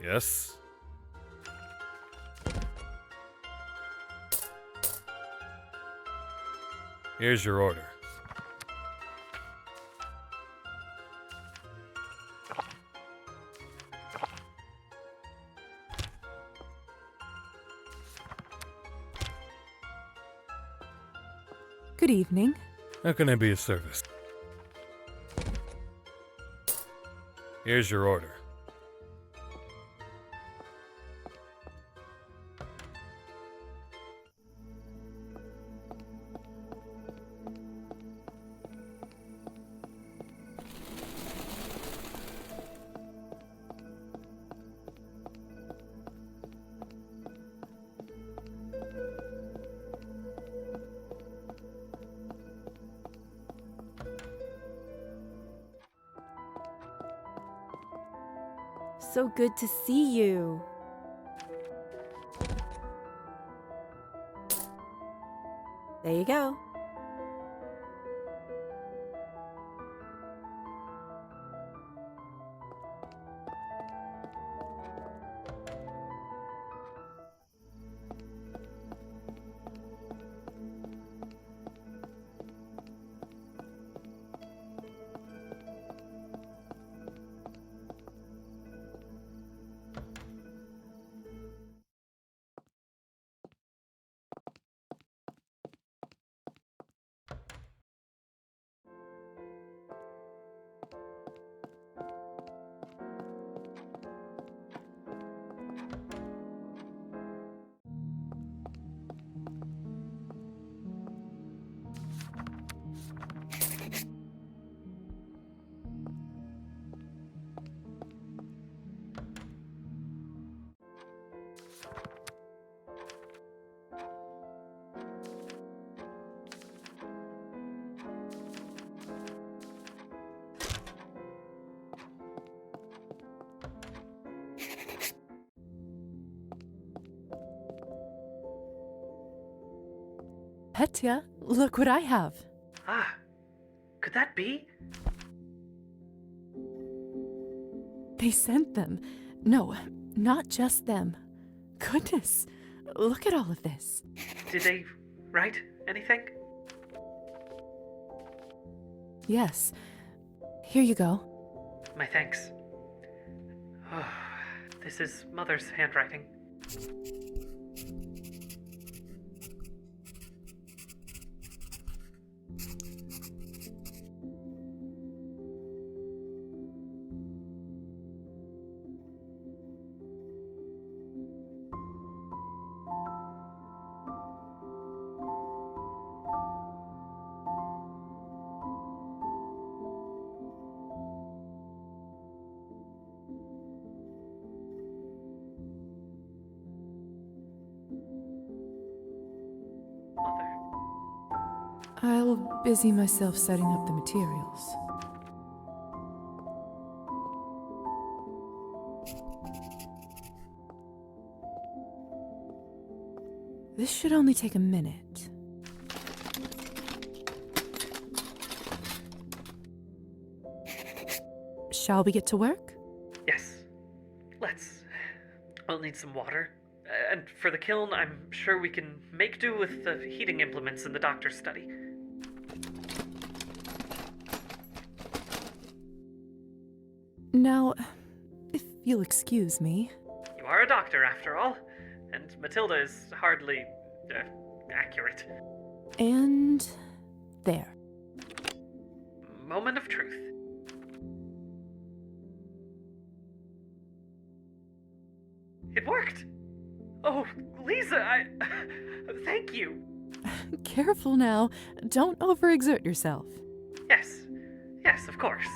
S10: Yes? Here's your order.
S3: Good evening.
S10: How can I be of service? Here's your order.
S2: So good to see you. There you go.
S3: Petya, look what I have.
S7: Ah, could that be?
S3: They sent them. No, not just them. Goodness, look at all of this.
S7: Did they write anything?
S3: Yes. Here you go.
S7: My thanks. Oh, this is Mother's handwriting. Mother.
S3: I'll busy myself setting up the materials. This should only take a minute. Shall we get to work?
S7: Yes. Let's. I'll need some water. And for the kiln, I'm sure we can make do with the heating implements in the doctor's study.
S3: Now, if you'll excuse me.
S7: You are a doctor, after all, and Matilda is hardly accurate.
S3: And there.
S7: Moment of truth. It worked! Oh, Lisa, thank you.
S3: Careful now. Don't overexert yourself.
S7: Yes. Yes, of course.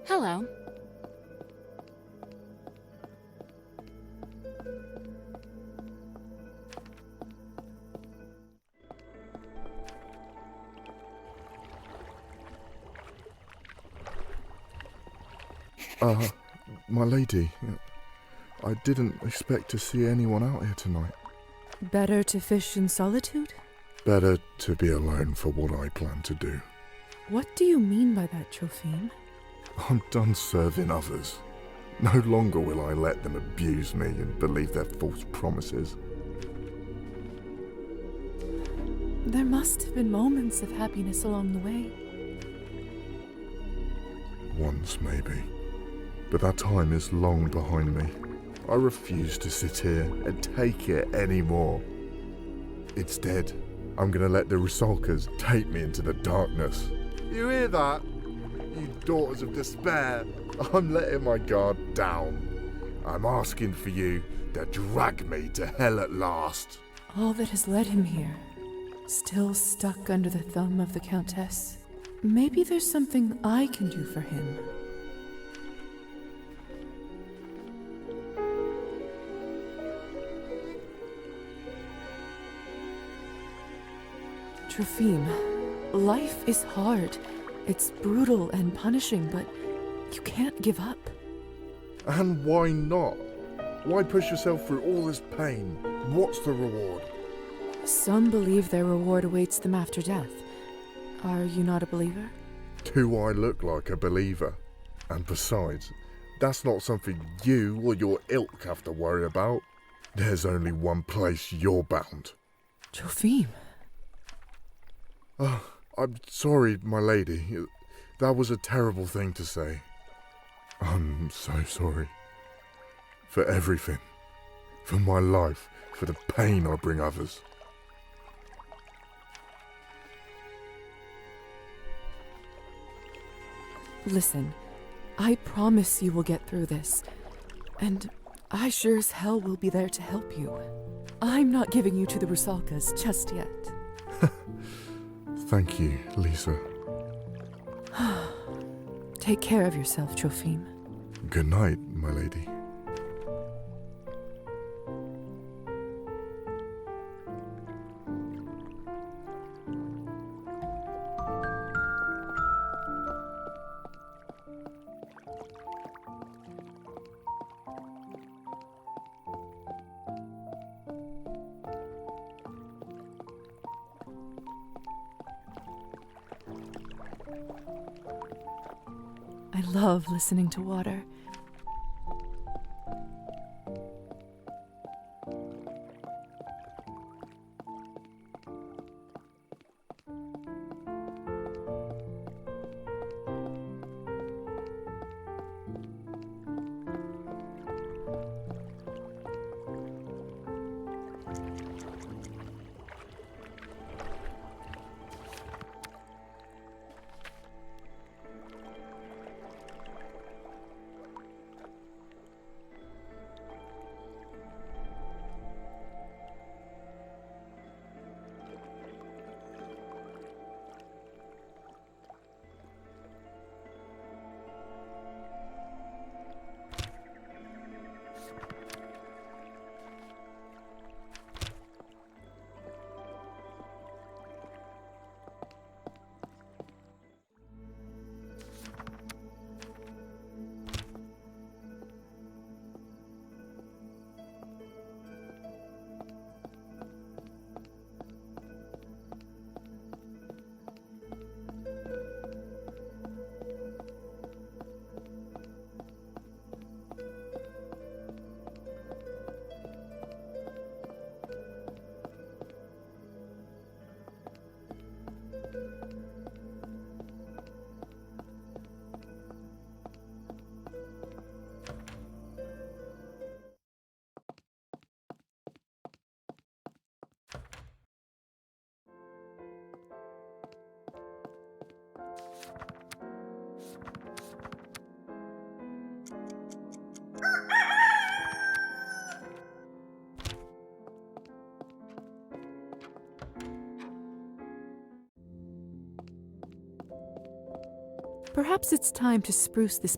S5: Hello.
S9: My lady, I didn't expect to see anyone out here tonight.
S3: Better to fish in solitude?
S9: Better to be alone for what I plan to do.
S3: What do you mean by that, Trophime?
S9: I'm done serving others. No longer will I let them abuse me and believe their false promises.
S3: There must have been moments of happiness along the way.
S9: Once, maybe. But that time is long behind me. I refuse to sit here and take it anymore. Instead, I'm gonna let the Rusalkas take me into the darkness. You hear that? You daughters of despair, I'm letting my guard down. I'm asking for you to drag me to hell at last.
S3: All that has led him here, still stuck under the thumb of the Countess. Maybe there's something I can do for him. Trophime, life is hard. It's brutal and punishing, but you can't give up.
S9: And why not? Why push yourself through all this pain? What's the reward?
S3: Some believe their reward awaits them after death. Are you not a believer?
S9: Do I look like a believer? And besides, that's not something you or your ilk have to worry about. There's only one place you're bound.
S3: Jophim.
S9: Oh, I'm sorry, my lady. That was a terrible thing to say. I'm so sorry. For everything. For my life. For the pain I bring others.
S3: Listen, I promise you will get through this. And I sure as hell will be there to help you. I'm not giving you to the Rusalkas just yet.
S9: Thank you, Lisa.
S3: Take care of yourself, Jophim.
S9: Good night, my lady.
S3: I love listening to water. Perhaps it's time to spruce this